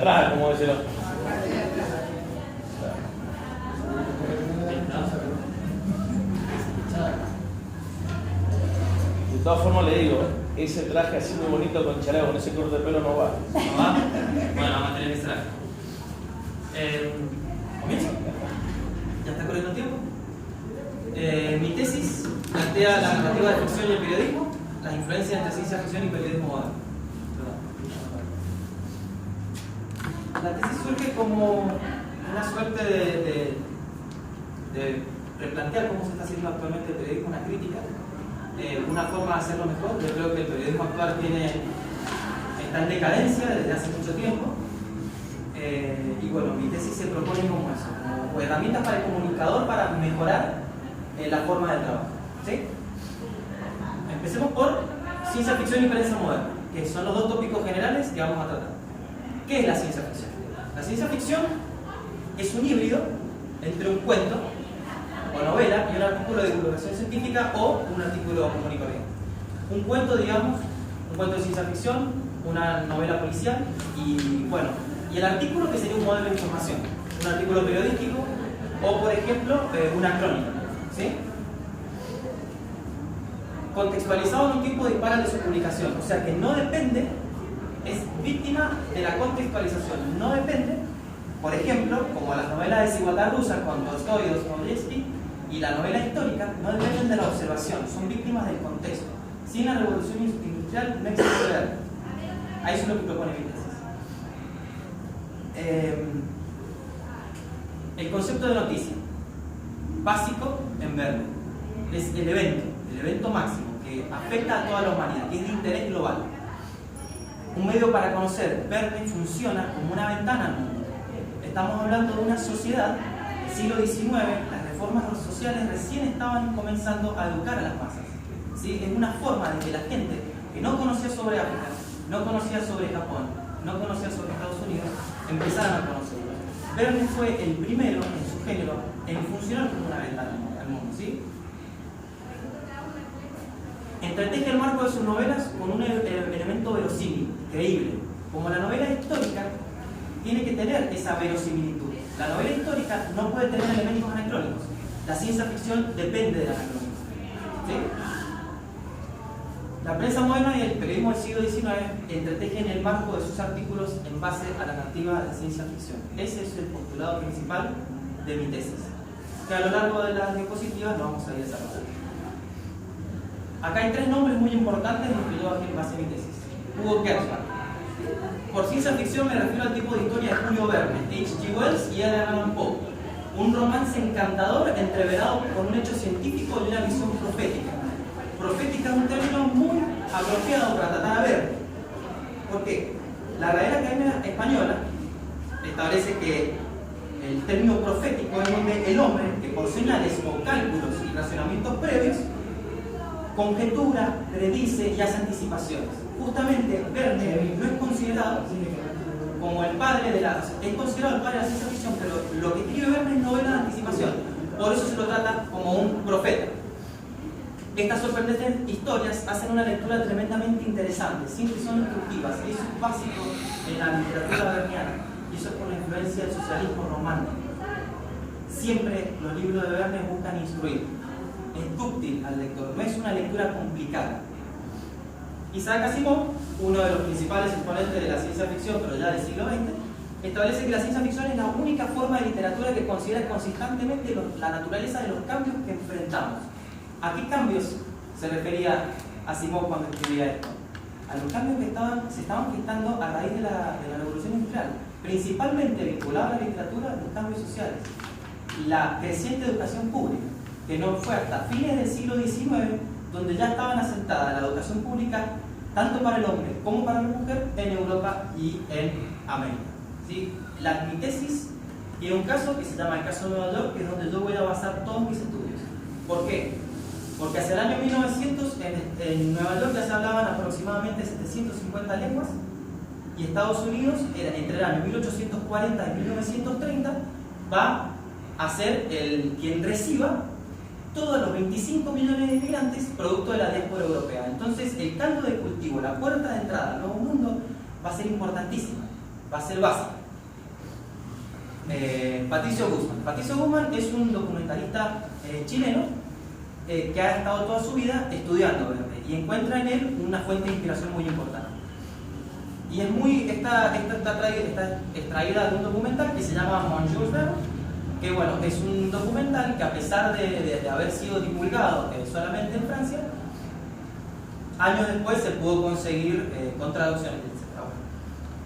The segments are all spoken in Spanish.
atrás, como decirlo. De todas formas le digo, ese traje así muy bonito con chaleco, con ese corte de pelo no va. ¿No va? Bueno, vamos a tener ese traje. ¿Comienzo? ¿Ya está corriendo el tiempo? Mi tesis plantea la narrativa de ficción y el periodismo, las influencias entre ciencia ficción y periodismo moderno. La tesis surge como una suerte de replantear cómo se está haciendo actualmente el periodismo, una crítica, una forma de hacerlo mejor. Yo creo que el periodismo actual está en decadencia desde hace mucho tiempo. Y bueno, mi tesis se propone como eso, como herramientas para el comunicador para mejorar la forma de trabajo. ¿Sí? Empecemos por ciencia ficción y prensa moderna, que son los dos tópicos generales que vamos a tratar. ¿Qué es la ciencia ficción? La ciencia ficción es un híbrido entre un cuento o novela y un artículo de divulgación científica o un artículo común y corriente. Un cuento, digamos, un cuento de ciencia ficción, una novela policial y, bueno, y el artículo que sería un modelo de información, un artículo periodístico o, por ejemplo, una crónica, ¿sí? Contextualizado en un tiempo dispar de su publicación, o sea que no depende, es víctima de la contextualización, no depende, por ejemplo, como las novelas de desigualdad rusa con Tolstoy o Dostoyevsky y la novela histórica, no dependen de la observación, son víctimas del contexto. Sin la revolución industrial no existe guerra. Ahí es lo que propone mi tesis. El concepto de noticia, básico en Verne, es el evento máximo que afecta a toda la humanidad, que es de interés global. Un medio para conocer. Verne funciona como una ventana al mundo. Estamos hablando de una sociedad del siglo XIX, las reformas sociales recién estaban comenzando a educar a las masas. ¿Sí? Es una forma de que la gente que no conocía sobre África, no conocía sobre Japón, no conocía sobre Estados Unidos, empezaran a conocerlo. Verne fue el primero en su género en funcionar como una ventana al mundo. ¿Sí? Entreteje el marco de sus novelas con un elemento verosímil, creíble. Como la novela histórica tiene que tener esa verosimilitud. La novela histórica no puede tener elementos anacrónicos. La ciencia ficción depende del anacronismo. ¿Sí? La prensa moderna y el periodismo del siglo XIX entretejen el marco de sus artículos en base a la narrativa de ciencia ficción. Ese es el postulado principal de mi tesis, que a lo largo de las diapositivas lo vamos a ir desarrollando. Acá hay tres nombres muy importantes en los que yo basé mi tesis. Hugo Gernsback. Por ciencia ficción me refiero al tipo de historia de Julio Verne, H.G. Wells y Edgar Allan Poe. Un romance encantador entreverado con un hecho científico y una visión profética. Profética es un término muy apropiado para tratar a Verne. ¿Por qué? La Real Academia Española establece que el término profético es donde el hombre, que por señales o cálculos y razonamientos previos, conjetura, predice y hace anticipaciones. Justamente Verne no es considerado como el padre de la... Es considerado el padre de la ciencia ficción, pero lo que escribe Verne es novela de anticipación. Por eso se lo trata como un profeta. Estas sorprendentes historias hacen una lectura tremendamente interesante, siempre son instructivas, y eso es básico en la literatura verniana, y eso es por la influencia del socialismo romántico. Siempre los libros de Verne buscan instruir. Es dúctil al lector, no es una lectura complicada. Isaac Asimov, uno de los principales exponentes de la ciencia ficción, pero ya del siglo XX, establece que la ciencia ficción es la única forma de literatura que considera consistentemente la naturaleza de los cambios que enfrentamos. ¿A qué cambios se refería Asimov cuando escribía esto? A los cambios que se estaban gestando a raíz de la revolución industrial, principalmente vinculado a la literatura, los cambios sociales, la creciente educación pública, que no fue hasta fines del siglo XIX donde ya estaban asentadas la educación pública tanto para el hombre como para la mujer en Europa y en América. ¿Sí? Mi tesis tiene un caso que se llama el caso de Nueva York, que es donde yo voy a basar todos mis estudios. ¿Por qué? Porque hacia el año 1900 en Nueva York ya se hablaban aproximadamente 750 lenguas y Estados Unidos, entre el año 1840 y 1930, va a ser quien reciba todos los 25 millones de inmigrantes producto de la diáspora europea. Entonces el caldo de cultivo, la puerta de entrada al nuevo mundo va a ser importantísima va a ser básica. Patricio Guzmán. Patricio Guzmán es un documentalista chileno que ha estado toda su vida estudiando Verne y encuentra en él una fuente de inspiración muy importante. Y está extraída de un documental que se llama Monsieur Verne, que bueno, es un documental que a pesar de haber sido divulgado solamente en Francia, años después se pudo conseguir con traducciones, etc. Bueno,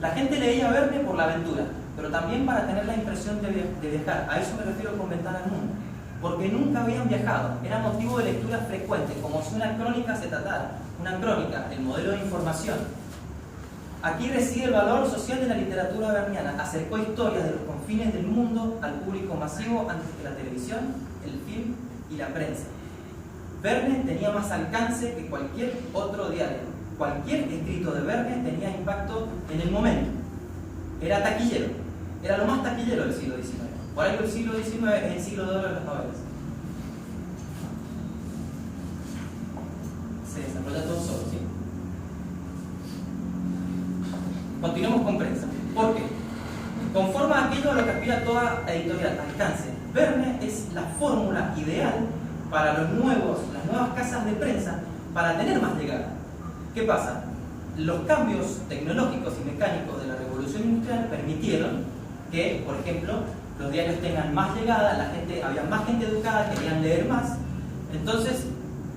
la gente leía Verne por la aventura, pero también para tener la impresión de viajar. A eso me refiero con Ventana al Mundo, porque nunca habían viajado, era motivo de lectura frecuente, como si una crónica se tratara. Una crónica, el modelo de información. Aquí reside el valor social de la literatura verniana. Acercó historias de los confines del mundo al público masivo antes que la televisión, el film y la prensa. Verne tenía más alcance que cualquier otro diario. Cualquier escrito de Verne tenía impacto en el momento. Era taquillero. Era lo más taquillero del siglo XIX. Por algo el siglo XIX es el siglo de oro de las novelas. Se desarrolla todo solo, ¿sí? Continuemos con prensa. ¿Por qué? Conforma aquello a lo que aspira toda editorial, alcance. Verne es la fórmula ideal para las nuevas casas de prensa para tener más llegada. ¿Qué pasa? Los cambios tecnológicos y mecánicos de la revolución industrial permitieron que, por ejemplo, los diarios tengan más llegada, había más gente educada, querían leer más. Entonces,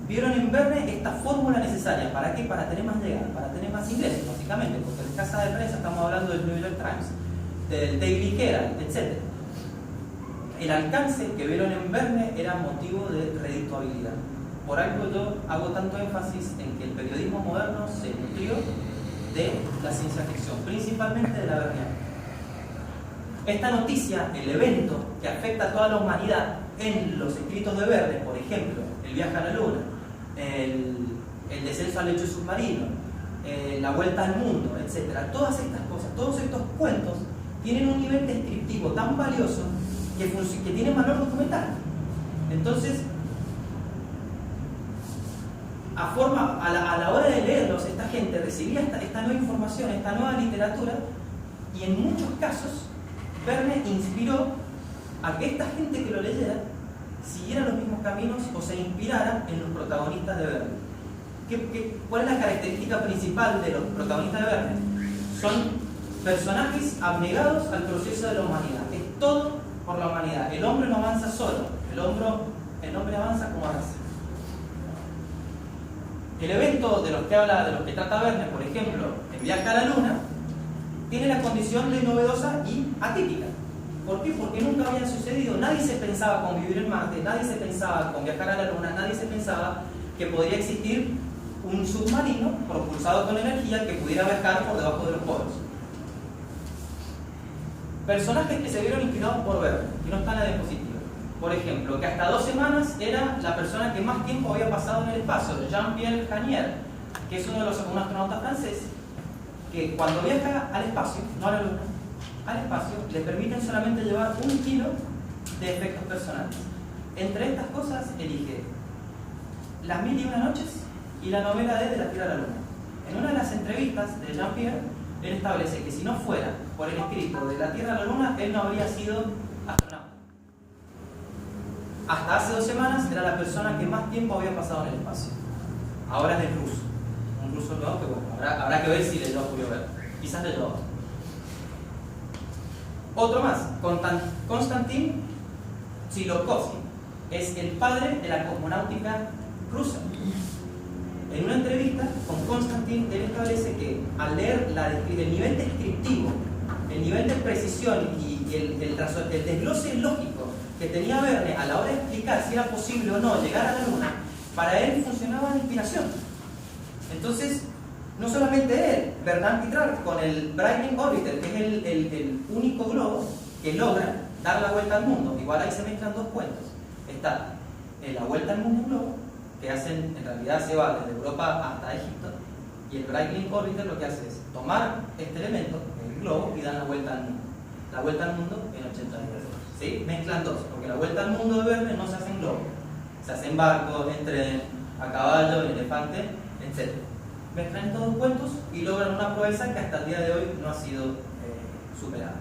vieron en Verne esta fórmula necesaria. ¿Para qué? Para tener más llegada, para tener más ingresos, básicamente, porque en casa de prensa estamos hablando del New York Times, del Daily Herald, etc. El alcance que vieron en Verne era motivo de redituabilidad. Por algo yo hago tanto énfasis en que el periodismo moderno se nutrió de la ciencia ficción, principalmente de la verniana. Esta noticia, el evento que afecta a toda la humanidad en los escritos de Verne, por ejemplo, el viaje a la luna, el descenso al lecho submarino, la vuelta al mundo, etc. Todas estas cosas, todos estos cuentos tienen un nivel descriptivo tan valioso que tiene valor documental. Entonces, a la hora de leerlos, esta gente recibía esta nueva información, esta nueva literatura, y en muchos casos Verne inspiró a que esta gente que lo leyera siguiera los mismos caminos o se inspirara en los protagonistas de Verne. ¿Cuál es la característica principal de los protagonistas de Verne? Son personajes abnegados al proceso de la humanidad. Es todo por la humanidad. El hombre no avanza solo, el hombre avanza como raza. El evento de los que trata Verne, por ejemplo, el viaje a la luna, tiene la condición de novedosa y atípica. ¿Por qué? Porque nunca había sucedido. Nadie se pensaba con vivir en Marte, nadie se pensaba con viajar a la luna, nadie se pensaba que podría existir un submarino propulsado con energía que pudiera viajar por debajo de los polos. Personajes que se vieron inspirados por Verne, que no están en la diapositiva. Por ejemplo, que hasta 2 semanas era la persona que más tiempo había pasado en el espacio, Jean-Pierre Janier, que es un astronauta francés, que cuando viaja al espacio, no a la luna, al espacio, le permiten solamente llevar 1 kilo de efectos personales. Entre estas cosas elige Las 1001 noches y la novela de la Tierra a la Luna. En una de las entrevistas de Jean-Pierre, él establece que si no fuera por el escrito de la Tierra a la Luna, él no habría sido astronauta. Hasta hace 2 semanas era la persona que más tiempo había pasado en el espacio. Ahora es el ruso. Un ruso nuevo que bueno, habrá que ver si leyó a Julio Verne. Quizás leyó otro. Otro más, Konstantin Tsiolkovsky, es el padre de la cosmonáutica rusa. En una entrevista con Konstantin, él establece que al leer el nivel descriptivo, el nivel de precisión y el desglose lógico que tenía Verne a la hora de explicar si era posible o no llegar a la luna, para él funcionaba de inspiración. Entonces, no solamente él, Bernard Pitrart con el Breitling Orbiter, que es el único globo que logra dar la vuelta al mundo. Igual ahí se mezclan 2 cuentos. Está la vuelta al mundo en globo, que hacen, en realidad se va desde Europa hasta Egipto, y el Breitling Orbiter lo que hace es tomar este elemento, el globo, y dar la vuelta al mundo. La vuelta al mundo en 80 días. ¿Sí? Mezclan 2, porque la vuelta al mundo de Verne no se hace en globo, se hace en barco, en tren, a caballo, en elefante, etc. Mezclan estos 2 cuentos y logran una proeza que hasta el día de hoy no ha sido superada.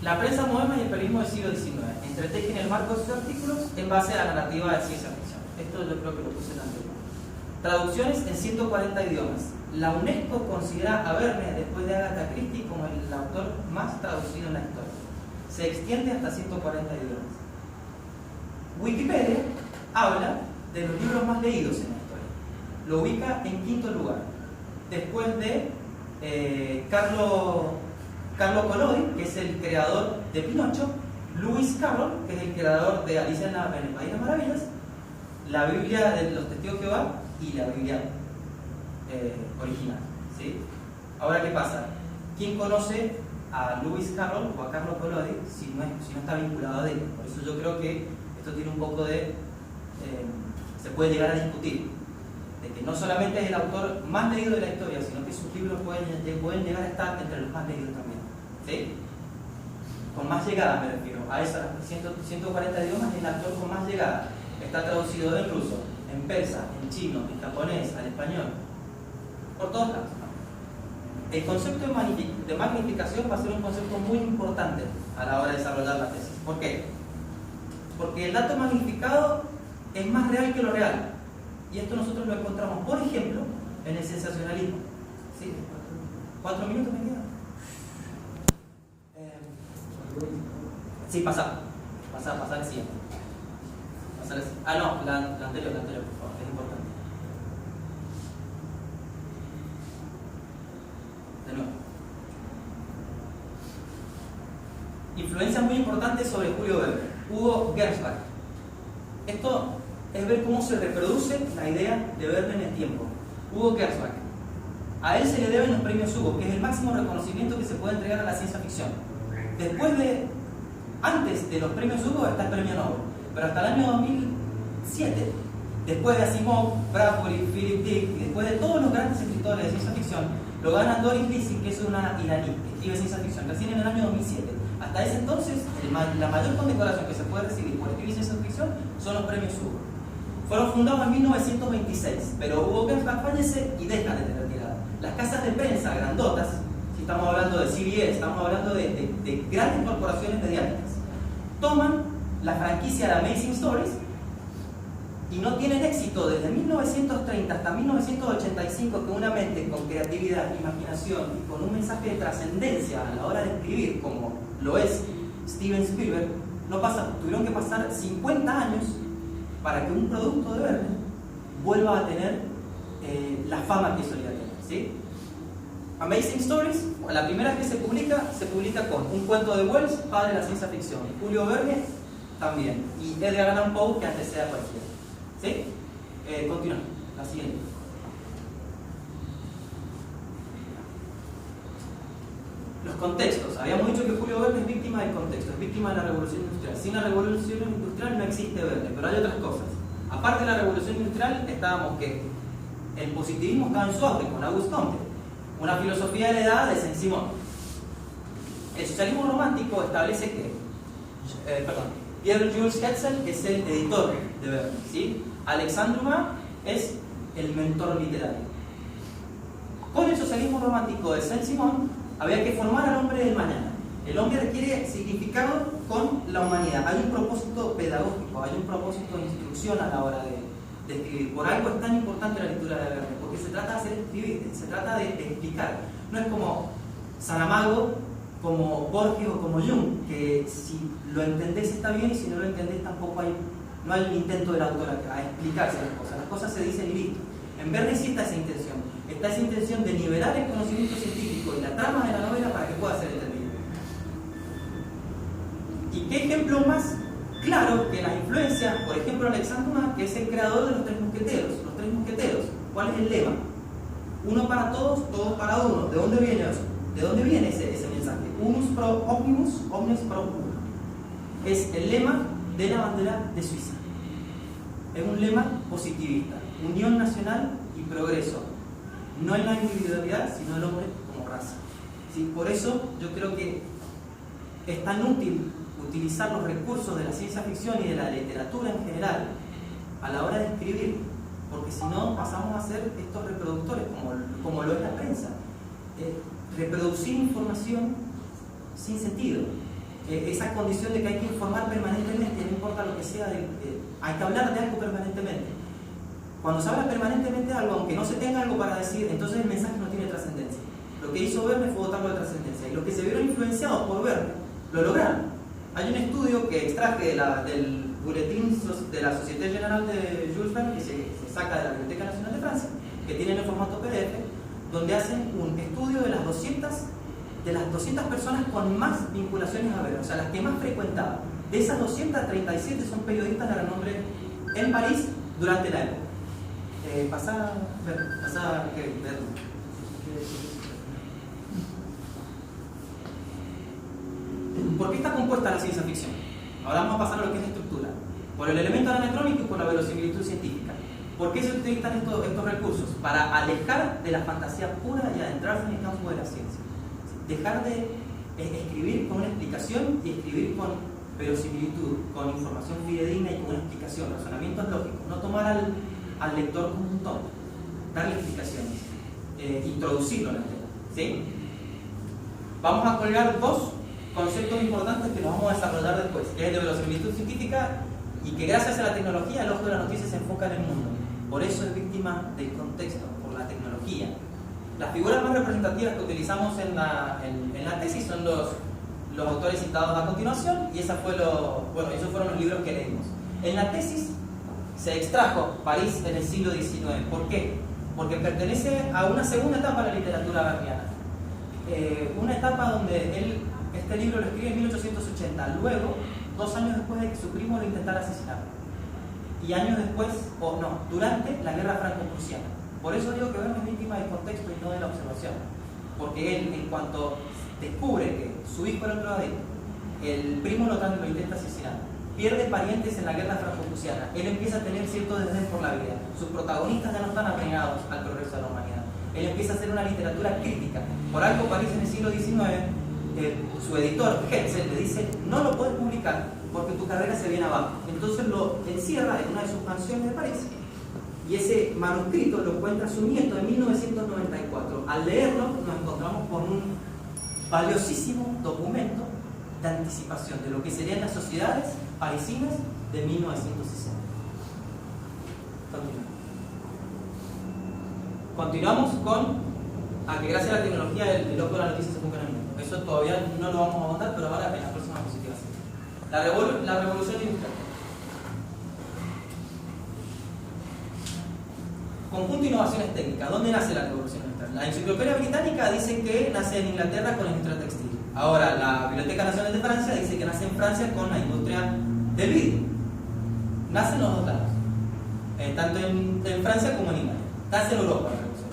La prensa moderna y el periodismo del siglo XIX entretejen el marco de sus artículos en base a la narrativa de ciencia ficción. Esto yo creo que lo puse en anterior. Traducciones en 140 idiomas. La UNESCO considera a Verne, después de Agatha Christie, como el autor más traducido en la historia. Se extiende hasta 140 idiomas. Wikipedia habla de los libros más leídos en la historia. Lo ubica en quinto lugar, después de Carlo Collodi, que es el creador de Pinocho, Lewis Carroll, que es el creador de Alicia en el País de las Maravillas, la Biblia de los Testigos de Jehová y la Biblia original, ¿sí? Ahora, ¿qué pasa? ¿Quién conoce a Lewis Carroll o a Carlo Collodi si no está vinculado a él? Por eso yo creo que esto tiene un poco de... se puede llegar a discutir, de que no solamente es el autor más leído de la historia, sino que sus libros pueden llegar a estar entre los más leídos también, ¿sí? Con más llegada me refiero, a eso, a los 140 idiomas, es el autor con más llegada. Está traducido en ruso, en persa, en chino, en japonés, al español, por todos lados. El concepto de magnificación va a ser un concepto muy importante a la hora de desarrollar la tesis. ¿Por qué? Porque el dato magnificado es más real que lo real. Y esto nosotros lo encontramos, por ejemplo, en el sensacionalismo. ¿Sí? 4 minutos me quedan. Sí, pasa el siguiente. Ah, no, la anterior, por favor, es importante. De nuevo. Influencia muy importante sobre Julio Verne. Hugo Gernsback. Esto es ver cómo se reproduce la idea de Verne en el tiempo. Hugo Gernsback. A él se le deben los premios Hugo, que es el máximo reconocimiento que se puede entregar a la ciencia ficción. Antes de los premios Hugo está el premio Nobel, pero hasta el año 2007, después de Asimov, Bradbury, Philip Dick, y después de todos los grandes escritores de ciencia ficción, lo gana Doris Lessing, que es una iraní que escribe ciencia ficción, recién en el año 2007. Hasta ese entonces, la mayor condecoración que se puede recibir por escribir ciencia ficción son los premios Hugo. Fueron fundados en 1926, pero Hugo Gernsback fallece y deja de tener tirada. Las casas de prensa grandotas, si estamos hablando de CBS, estamos hablando de grandes corporaciones mediáticas, toman la franquicia de Amazing Stories y no tienen éxito desde 1930 hasta 1985, que una mente con creatividad, imaginación y con un mensaje de trascendencia a la hora de escribir, como lo es Steven Spielberg, tuvieron que pasar 50 años para que un producto de Verne vuelva a tener la fama que solía tener, ¿sí? Amazing Stories, la primera vez que se publica con un cuento de Wells, padre de la ciencia ficción, y Julio Verne también, y Edgar Allan Poe, que antecede a cualquiera, ¿sí? Continuamos, la siguiente. Los contextos. Habíamos dicho que Julio Verne es víctima del contexto, es víctima de la revolución industrial. Sin la revolución industrial no existe Verne, pero hay otras cosas. Aparte de la revolución industrial, estábamos que el positivismo estaba en su auge con Auguste Comte, una filosofía de la edad de Saint-Simon. El socialismo romántico establece que, Pierre-Jules Hetzel es el editor de Verne, ¿sí? Alexandre Dumas es el mentor literario. Con el socialismo romántico de Saint-Simon había que formar al hombre del mañana. El hombre requiere significado con la humanidad. Hay un propósito pedagógico, hay un propósito de instrucción a la hora de escribir. Por algo es tan importante la lectura de Verne, porque se trata de hacer escribir, se trata de explicar. No es como Saramago, como Borges o como Jung, que si lo entendés está bien y si no lo entendés tampoco no hay un intento del autor a explicarse las cosas se dicen y listo. En Verne sí está esa intención de nivelar el conocimiento científico y la trama de la novela para que pueda ser entendido. ¿Y qué ejemplo más claro que las influencias? Por ejemplo, Alexandre Dumas, que es el creador de los tres mosqueteros. Los tres mosqueteros, ¿cuál es el lema? Uno para todos, todos para uno. ¿De dónde viene eso? ¿De dónde viene ese mensaje? Unus pro omnibus, omnes pro uno. Es el lema de la bandera de Suiza. Es un lema positivista, unión nacional y progreso, no en la individualidad, sino el hombre como raza, ¿sí? Por eso yo creo que es tan útil utilizar los recursos de la ciencia ficción y de la literatura en general a la hora de escribir, porque si no pasamos a ser estos reproductores como lo es la prensa. reproducir información sin sentido. Esa condición de que hay que informar permanentemente, no importa lo que sea, hay que hablar de algo permanentemente. Cuando se habla permanentemente de algo, aunque no se tenga algo para decir, entonces el mensaje no tiene trascendencia. Lo que hizo Verne fue dotarlo de trascendencia, y los que se vieron influenciados por Verne lo lograron. Hay un estudio que extraje del Boletín de la Société Générale de Jules Verne, que se saca de la Biblioteca Nacional de Francia, que tiene en el formato PDF, donde hacen un estudio de las 200 personas con más vinculaciones a Verne, o sea, las que más frecuentaban. De esas 237 son periodistas de renombre en París durante la época. ¿Por qué está compuesta la ciencia ficción? Ahora vamos a pasar a lo que es la estructura. Por el elemento anacrónico y por la verosimilitud científica. ¿Por qué se utilizan estos recursos? Para alejar de la fantasía pura y adentrarse en el campo de la ciencia. Dejar de escribir con una explicación y escribir con verosimilitud, con información fidedigna y con una explicación, razonamientos lógicos. No tomar al lector como un tonto, darle explicaciones, introducirlo en el tema. ¿Sí? Vamos a colgar dos conceptos importantes que los vamos a desarrollar después, que es de verosimilitud científica y que gracias a la tecnología el ojo de la noticia se enfoca en el mundo. Por eso es víctima del contexto, por la tecnología. Las figuras más representativas que utilizamos en la tesis son los autores citados a continuación, y esos fueron los libros que leímos. En la tesis se extrajo París en el siglo XIX. ¿Por qué? Porque pertenece a una segunda etapa de la literatura verniana. Una etapa donde este libro lo escribe en 1880, luego, 2 años después de que su primo lo intentara asesinar. Y años después, durante la guerra franco-prusiana. Por eso digo que Verne es víctima del contexto y no de la observación. Porque él, en cuanto descubre que su hijo era un drogadicto, el primo lo intenta asesinar, pierde parientes en la guerra franco-prusiana, él empieza a tener cierto desdén por la vida, sus protagonistas ya no están apegados al progreso de la humanidad, él empieza a hacer una literatura crítica. Por algo París en el siglo XIX, su editor Hetzel le dice: no lo puedes publicar porque tu carrera se viene abajo. Entonces lo encierra en una de sus mansiones de París, y ese manuscrito lo encuentra su nieto en 1994. Al leerlo nos encontramos con un valiosísimo documento de anticipación de lo que serían las sociedades parisinas de 1960. Continuamos con que gracias a la tecnología el ojo de la noticia se enfoca en el mundo. Eso todavía no lo vamos a abordar, pero ahora en la próxima diapositiva. La revolución industrial. Conjunto de innovaciones técnicas. ¿Dónde nace la revolución industrial? La enciclopedia británica dice que nace en Inglaterra con la industria textil. Ahora, la Biblioteca Nacional de Francia dice que nace en Francia con la industria del vidrio. Nace en los dos lados, tanto en Francia como en Italia. Nace en Europa la revolución.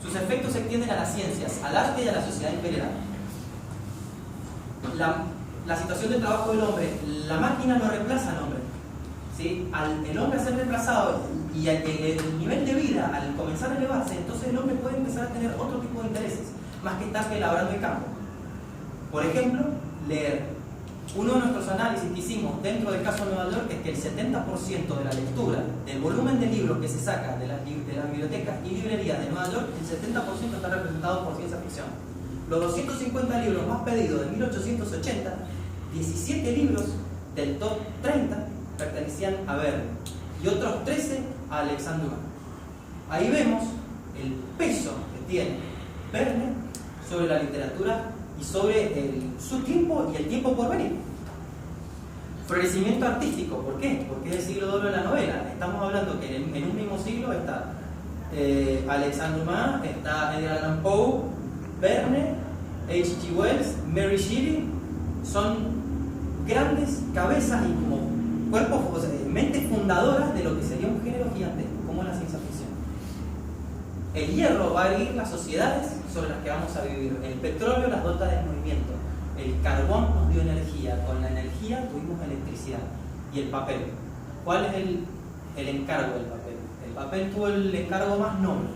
Sus efectos se extienden a las ciencias, al arte y a la sociedad en general. La situación de trabajo del hombre, la máquina no reemplaza al hombre. ¿Sí? Al el hombre ser reemplazado y el nivel de vida al comenzar a elevarse, entonces el hombre puede empezar a tener otro tipo de intereses, más que estar labrando el campo. Por ejemplo, leer. Uno de nuestros análisis que hicimos dentro del caso de Nueva York es que el 70% de la lectura, del volumen de libros que se saca de las bibliotecas y librerías de Nueva York, el 70% está representado por ciencia ficción. Los 250 libros más pedidos de 1880, 17 libros del top 30 pertenecían a Verne y otros 13 a Alexandre Dumas. Ahí vemos el peso que tiene Verne sobre la literatura y sobre su tiempo y el tiempo por venir. Florecimiento artístico, ¿por qué? Porque es el siglo de oro de la novela. Estamos hablando que en un mismo siglo está Alexandre Dumas, está Edgar Allan Poe, Verne, H.G. Wells, Mary Shelley. Son grandes cabezas y como cuerpos, o sea, mentes fundadoras de lo que sería un género gigantesco, como la ciencia ficción. El hierro va a erguir las sociedades sobre las que vamos a vivir. El petróleo las dota de movimiento. El carbón nos dio energía. Con la energía tuvimos electricidad. Y el papel. ¿Cuál es el encargo del papel? El papel tuvo el encargo más noble.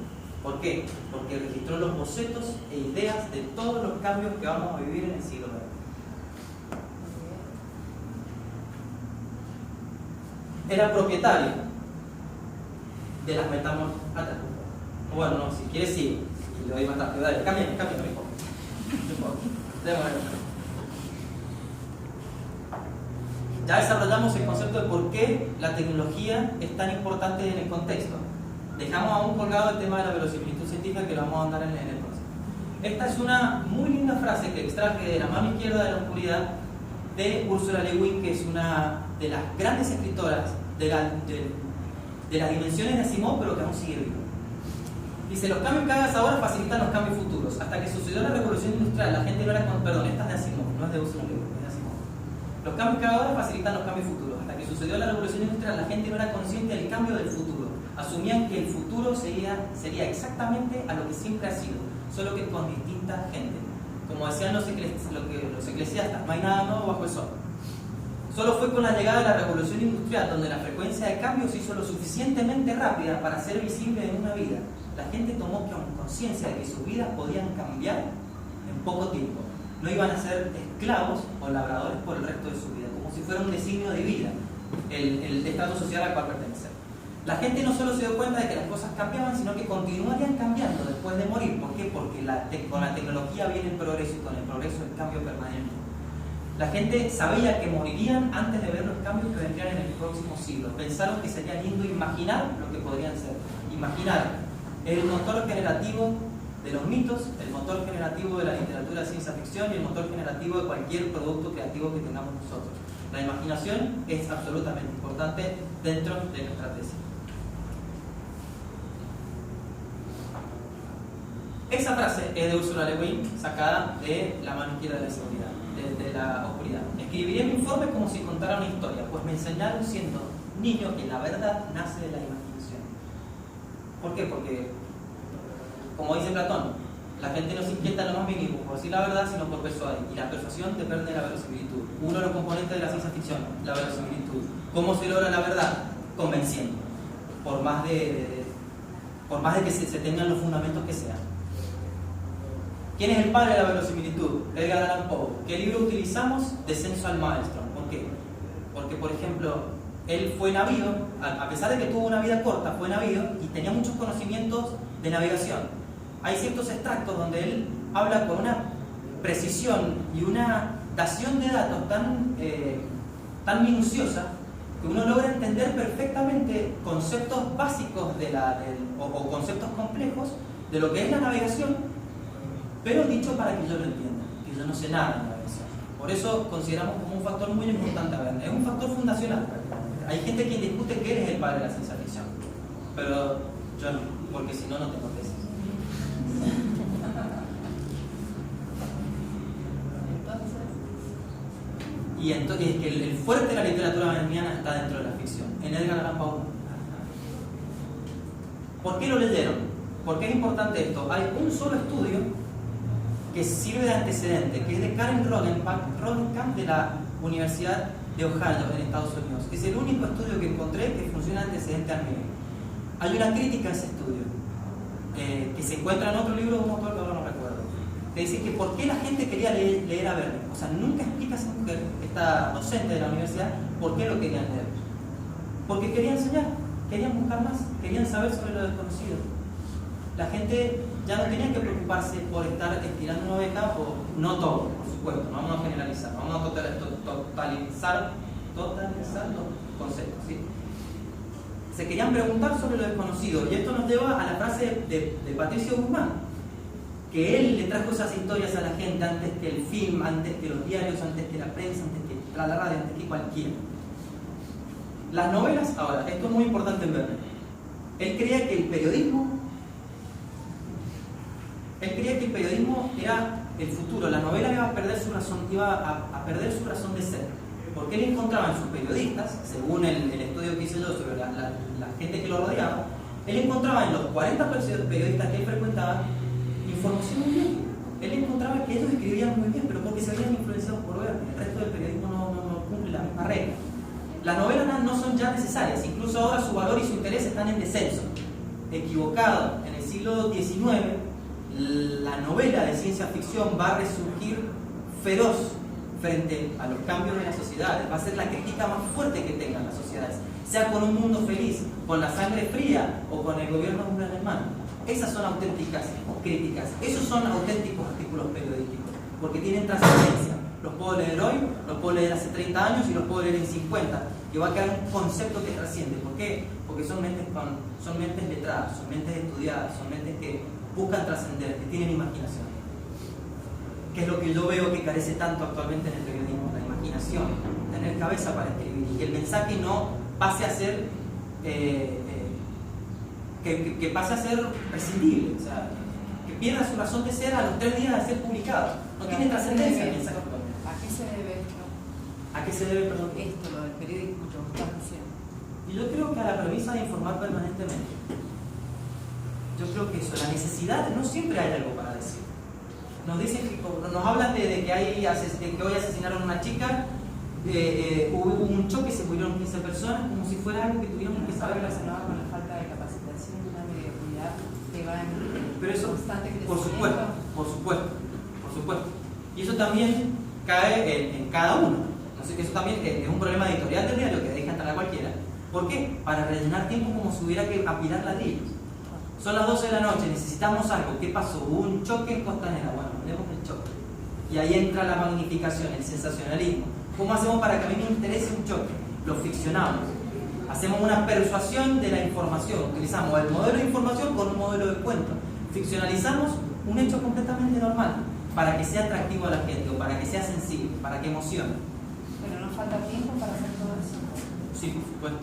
¿Por qué? Porque registró los bocetos e ideas de todos los cambios que vamos a vivir en el siglo XX. Era propietario de las metamorfosas. Bueno, no, si quieres sí. Y le doy más rápido, dale, cambia, no importa. No importa. Démosle. Ya desarrollamos el concepto de por qué la tecnología es tan importante en el contexto. Dejamos aún colgado el tema de la verosimilitud científica, que lo vamos a andar en el próximo. Esta es una muy linda frase que extraje de La mano izquierda de la oscuridad de Ursula Le Guin, que es una de las grandes escritoras de las dimensiones de Asimov, pero que aún sigue viva. Dice: los cambios que hagas ahora facilitan los cambios futuros. Hasta que sucedió la revolución industrial, la gente no era... Perdón, esta es de Asimov, no es de Ursula Le Guin, es de Asimov. Los cambios que hagas ahora facilitan los cambios futuros. Hasta que sucedió la revolución industrial, la gente no era consciente del cambio del futuro. Asumían que el futuro sería exactamente a lo que siempre ha sido, solo que con distinta gente. Como decían los eclesiastas, no hay nada nuevo bajo el sol. Solo fue con la llegada de la revolución industrial, donde la frecuencia de cambio se hizo lo suficientemente rápida para ser visible en una vida, la gente tomó conciencia de que sus vidas podían cambiar en poco tiempo. No iban a ser esclavos o labradores por el resto de su vida, como si fuera un designio de vida, el estado social al cual pertenecer. La gente no solo se dio cuenta de que las cosas cambiaban, sino que continuarían cambiando después de morir. ¿Por qué? Porque con la tecnología viene el progreso, y con el progreso el cambio permanente. La gente sabía que morirían antes de ver los cambios que vendrían en el próximo siglo. Pensaron que sería lindo imaginar lo que podrían ser. Imaginar el motor generativo de los mitos, el motor generativo de la literatura de ciencia ficción y el motor generativo de cualquier producto creativo que tengamos nosotros. La imaginación es absolutamente importante dentro de nuestra tesis. Esa frase es de Ursula Le Guin, sacada de La mano izquierda de la seguridad, de la oscuridad. Escribiré mi informe como si contara una historia, pues me enseñaron siendo niño que la verdad nace de la imaginación. ¿Por qué? Porque, como dice Platón, la gente no se inquieta en lo más mínimo por decir la verdad, sino por persuadir. Y la persuasión depende de la verosimilitud. Uno de los componentes de la ciencia ficción, la verosimilitud. ¿Cómo se logra la verdad? Convenciendo. Por más de que se tengan los fundamentos que sean. ¿Quién es el padre de la verosimilitud? Edgar Allan Poe. ¿Qué libro utilizamos? Descenso al Maelstrom. ¿Por qué? Porque, por ejemplo, él fue navío, a pesar de que tuvo una vida corta, fue navío y tenía muchos conocimientos de navegación. Hay ciertos extractos donde él habla con una precisión y una dación de datos tan minuciosa que uno logra entender perfectamente conceptos básicos o conceptos complejos de lo que es la navegación, pero dicho para que yo lo entienda, que yo no sé nada de navegación. Por eso consideramos como un factor muy importante a ver. Es un factor fundacional. Hay gente que discute que él es el padre de la ciencia ficción, pero yo no, porque si no, no tengo tesis. Y entonces es que el fuerte de la literatura berniana está dentro de la ficción. En Edgar Allan Poe. ¿Por qué lo leyeron? ¿Por qué es importante esto? Hay un solo estudio que sirve de antecedente, que es de Karen Roggenkamp de la Universidad de Ohio en Estados Unidos. Es el único estudio que encontré que funciona antecedente al mío. Hay una crítica a ese estudio, que se encuentra en otro libro de un autor que ahora no recuerdo, que dice que por qué la gente quería leer a Verne. O sea, nunca explica esa mujer, esta docente de la universidad, por qué lo querían leer. Porque querían enseñar, querían buscar más, querían saber sobre lo desconocido. La gente ya no tenía que preocuparse por estar estirando una oveja, o no todo, por supuesto, no vamos a generalizar, no vamos a totalizar los conceptos, ¿sí? Se querían preguntar sobre lo desconocido, y esto nos lleva a la frase de Patricio Guzmán, que él le trajo esas historias a la gente antes que el film, antes que los diarios, antes que la prensa, antes que la radio, antes que cualquiera. Las novelas, ahora, esto es muy importante en Verne. Él creía que el periodismo era el futuro. La novela iba a perder su razón de ser, porque él encontraba en sus periodistas, según el estudio que hice yo sobre la gente que lo rodeaba, él encontraba en los 40 periodistas que él frecuentaba información muy bien. Él encontraba que ellos escribían muy bien, pero porque se habían influenciado por Verne. El resto del periodismo no cumple la misma regla. Las novelas no son ya necesarias, incluso ahora su valor y su interés están en descenso. Equivocado, en el siglo XIX la novela de ciencia ficción va a resurgir feroz frente a los cambios de las sociedades, va a ser la crítica más fuerte que tengan las sociedades, sea con un mundo feliz, con la sangre fría o con el gobierno de un gran hermano. Esas son auténticas críticas, esos son auténticos artículos periodísticos, porque tienen trascendencia. Los puedo leer hoy, los puedo leer hace 30 años y los puedo leer en 50, y va a quedar un concepto que trasciende. ¿Por qué? Porque son mentes letradas, son mentes estudiadas, son mentes que buscan trascender, que tienen imaginación. Que es lo que yo veo que carece tanto actualmente en el periodismo, la imaginación, tener cabeza para escribir, y que el mensaje no pase a ser que pase a ser prescindible, o sea, que pierda su razón de ser a los 3 días de ser publicado. No tiene trascendencia el mensaje actual. ¿A qué se debe esto? ¿A qué se debe, perdón? Esto, lo del periodismo que vos estás diciendo. Y yo creo que a la premisa de informar permanentemente. Yo creo que eso, la necesidad, no siempre hay algo para decir. Nos dicen que, nos hablan de que hoy asesinaron a una chica, hubo un choque, se murieron 15 personas, como si fuera algo que tuviéramos que saber. Relacionado con la falta de capacitación de una mediocridad que va en Pero eso, constante crecimiento. por supuesto. Y eso también cae en cada uno. No sé, que eso también es un problema editorial del diario que deja entrar a cualquiera. ¿Por qué? Para rellenar tiempo como si hubiera que apilar ladrillos. Son las 12 de la noche, necesitamos algo. ¿Qué pasó? Hubo un choque en Costanera. Bueno, ponemos el choque. Y ahí entra la magnificación, el sensacionalismo. ¿Cómo hacemos para que a mí me interese un choque? Lo ficcionamos. Hacemos una persuasión de la información. Utilizamos el modelo de información con un modelo de cuento. Ficcionalizamos un hecho completamente normal para que sea atractivo a la gente, o para que sea sensible, para que emocione. Pero nos falta tiempo para hacer todo eso. Sí, por supuesto.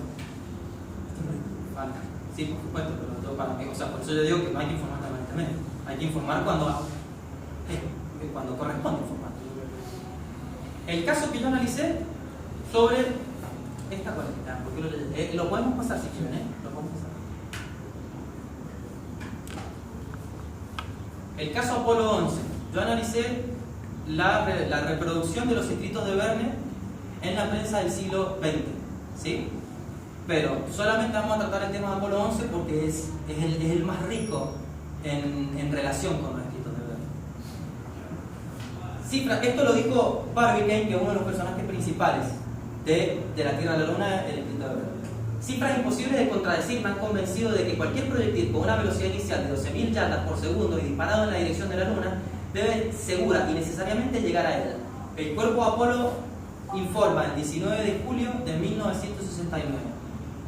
Falta. Sí, por supuesto, pero todo para o sea, por eso yo digo que no hay que informar permanentemente. Hay que informar cuando corresponde informar. El caso que yo analicé sobre esta cuarentena, porque lo podemos pasar si quieren, lo podemos pasar. El caso Apolo 11. Yo analicé la reproducción de los escritos de Verne en la prensa del siglo XX, ¿sí? Pero solamente vamos a tratar el tema de Apolo 11 porque es el más rico en relación con los escritos de Verne. Cifra, esto lo dijo Barbicane, que es uno de los personajes principales de La Tierra a la Luna, el escrito de Verne. Cifras imposibles de contradecir me han convencido de que cualquier proyectil con una velocidad inicial de 12.000 yardas por segundo y disparado en la dirección de la Luna debe segura y necesariamente llegar a ella. El cuerpo Apolo informa el 19 de julio de 1969.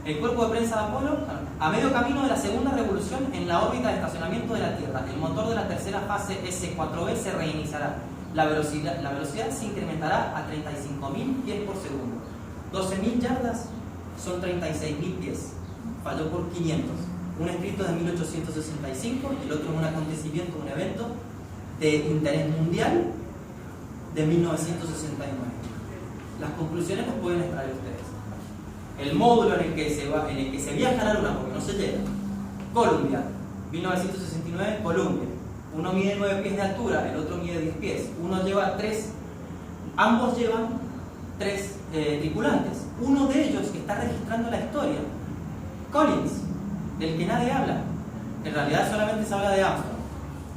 El cuerpo de prensa de Apolo, a medio camino de la segunda revolución en la órbita de estacionamiento de la Tierra, el motor de la tercera fase S4B se reiniciará. La velocidad se incrementará a 35.000 pies por segundo. 12.000 yardas son 36.000 pies. Falló por 500. Un escrito de 1865 y el otro un acontecimiento, un evento de interés mundial de 1969. Las conclusiones las pueden extraer ustedes. El módulo en el que se viaja a la Luna, porque no se llega. Columbia, 1969, Columbia. Uno mide 9 pies de altura, el otro mide 10 pies. Ambos llevan 3 tripulantes. Uno de ellos que está registrando la historia, Collins, del que nadie habla. En realidad solamente se habla de Armstrong.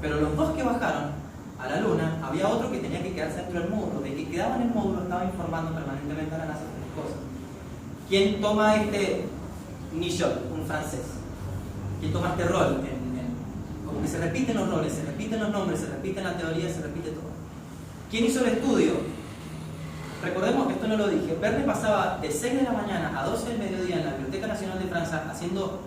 Pero los dos que bajaron a la Luna, había otro que tenía que quedarse dentro del módulo. De que quedaba en el módulo estaba informando permanentemente a la NASA de cosas. ¿Quién toma Nichot, un francés? ¿Quién toma este rol? Como que se repiten los roles, se repiten los nombres, se repiten la teoría, se repite todo. ¿Quién hizo el estudio? Recordemos que esto no lo dije. Verne pasaba de 6 de la mañana a 12 del mediodía en la Biblioteca Nacional de Francia haciendo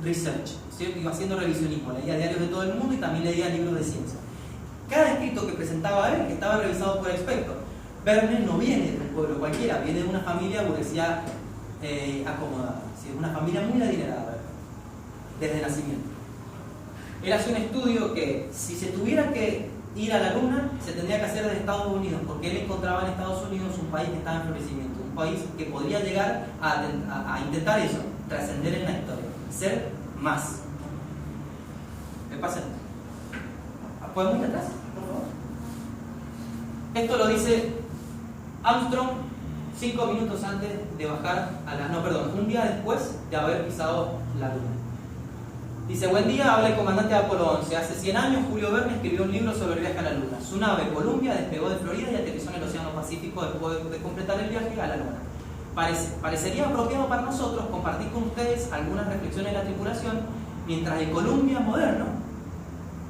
research, ¿sí? Haciendo revisionismo. Leía diarios de todo el mundo y también leía libros de ciencia. Cada escrito que presentaba él estaba revisado por expertos. Verne no viene de un pueblo cualquiera, viene de una familia burguesía acomodada, ¿sí? Una familia muy adinerada, desde nacimiento. Él hace un estudio que si se tuviera que ir a la Luna, se tendría que hacer desde Estados Unidos, porque él encontraba en Estados Unidos un país que estaba en florecimiento, un país que podría llegar a intentar eso, trascender en la historia, ser más. ¿Me pasa? ¿Podemos ir atrás, por favor? Esto lo dice Armstrong 5 minutos antes de bajar un día después de haber pisado la Luna. Dice: buen día, habla el comandante de Apolo 11. Hace 100 años Julio Verne escribió un libro sobre el viaje a la Luna. Su nave Columbia despegó de Florida y aterrizó en el Océano Pacífico después de completar el viaje a la Luna. Parecería apropiado para nosotros compartir con ustedes algunas reflexiones de la tripulación mientras el Columbia moderno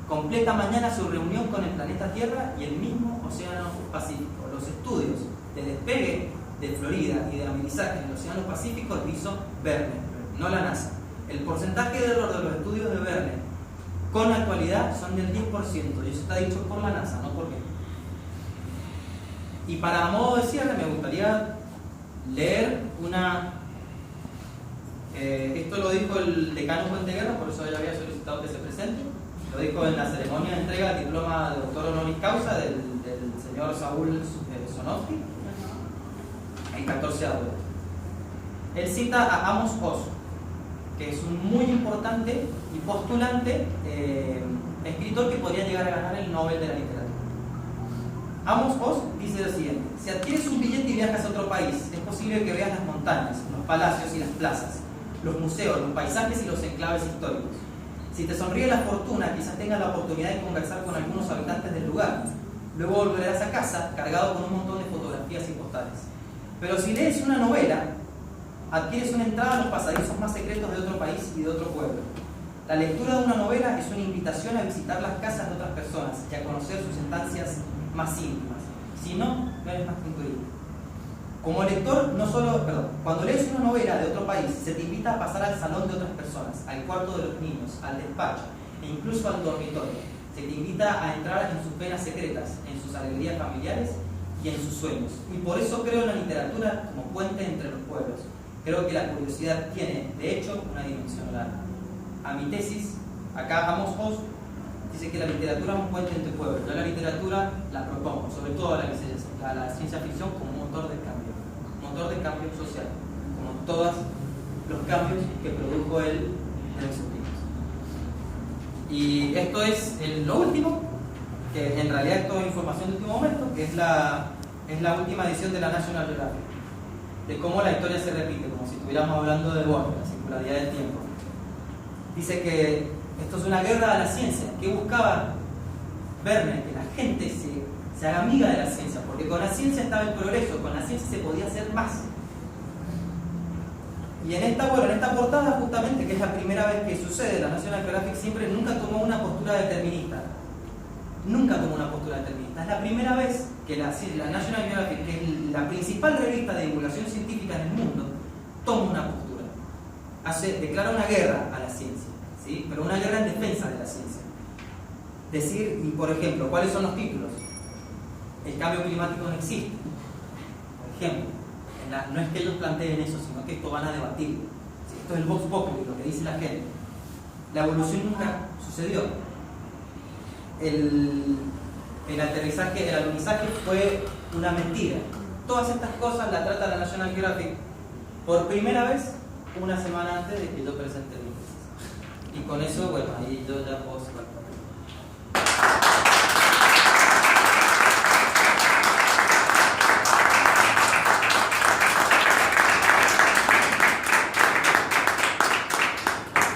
completa mañana su reunión con el planeta Tierra y el mismo Océano Pacífico. Los estudios de despegue de Florida y de amenizaje en el Océano Pacífico lo hizo Verne, no la NASA. El porcentaje de error de los estudios de Verne con la actualidad son del 10%, y eso está dicho por la NASA, no por mí. Y para modo de cierre me gustaría leer esto lo dijo el decano Puenteguerra, por eso yo había solicitado que se presente. Lo dijo en la ceremonia de entrega del diploma de doctor honoris causa del señor Saúl Sonovsky, el 14 de agosto. Él cita a Amos Oz, que es un muy importante y postulante escritor que podría llegar a ganar el Nobel de la Literatura. Amos Oz dice lo siguiente: si adquieres un billete y viajas a otro país, es posible que veas las montañas, los palacios y las plazas, los museos, los paisajes y los enclaves históricos. Si te sonríe la fortuna, quizás tengas la oportunidad de conversar con algunos habitantes del lugar. Luego volverás a casa cargado con un montón de fotografías y postales. Pero si lees una novela, adquieres una entrada a los pasadizos más secretos de otro país y de otro pueblo. La lectura de una novela es una invitación a visitar las casas de otras personas y a conocer sus estancias más íntimas. Si no, no eres más que un turista. Como lector, cuando lees una novela de otro país, se te invita a pasar al salón de otras personas, al cuarto de los niños, al despacho e incluso al dormitorio. Se te invita a entrar en sus penas secretas, en sus alegrías familiares y en sus sueños. Y por eso creo en la literatura como puente entre los pueblos. Creo que la curiosidad tiene, de hecho, una dimensión oral. A mi tesis, acá Amos Oz dice que la literatura es un puente entre pueblos. Yo la literatura la propongo, sobre todo a la ciencia ficción, como motor de cambio social, como todos los cambios que produjo él en sus libros. Y esto es lo último, que en realidad es toda información de último momento, que es la última edición de la National Geographic, de cómo la historia se repite, como si estuviéramos hablando de Bohr, la singularidad del tiempo. Dice que esto es una guerra a la ciencia. ¿Qué buscaba Verne? Que la gente se haga amiga de la ciencia, porque con la ciencia estaba el progreso, con la ciencia se podía hacer más. Y en esta portada, justamente, que es la primera vez que sucede, la National Geographic siempre nunca tomó una postura determinista. Nunca tomó una postura determinista. Es la primera vez que la National Geographic, que es la principal revista de divulgación científica en el mundo, toma una postura. Declara una guerra a la ciencia, ¿sí? Pero una guerra en defensa de la ciencia. Y por ejemplo, ¿cuáles son los títulos? El cambio climático no existe. Por ejemplo, no es que ellos planteen eso, sino que esto van a debatir. Esto es el vox populi, lo que dice la gente. La evolución nunca sucedió. El alunizaje fue una mentira. Todas estas cosas las trata la National Geographic por primera vez una semana antes de que yo presente mi tesis. Y con eso, bueno, ahí yo ya puedo cerrar.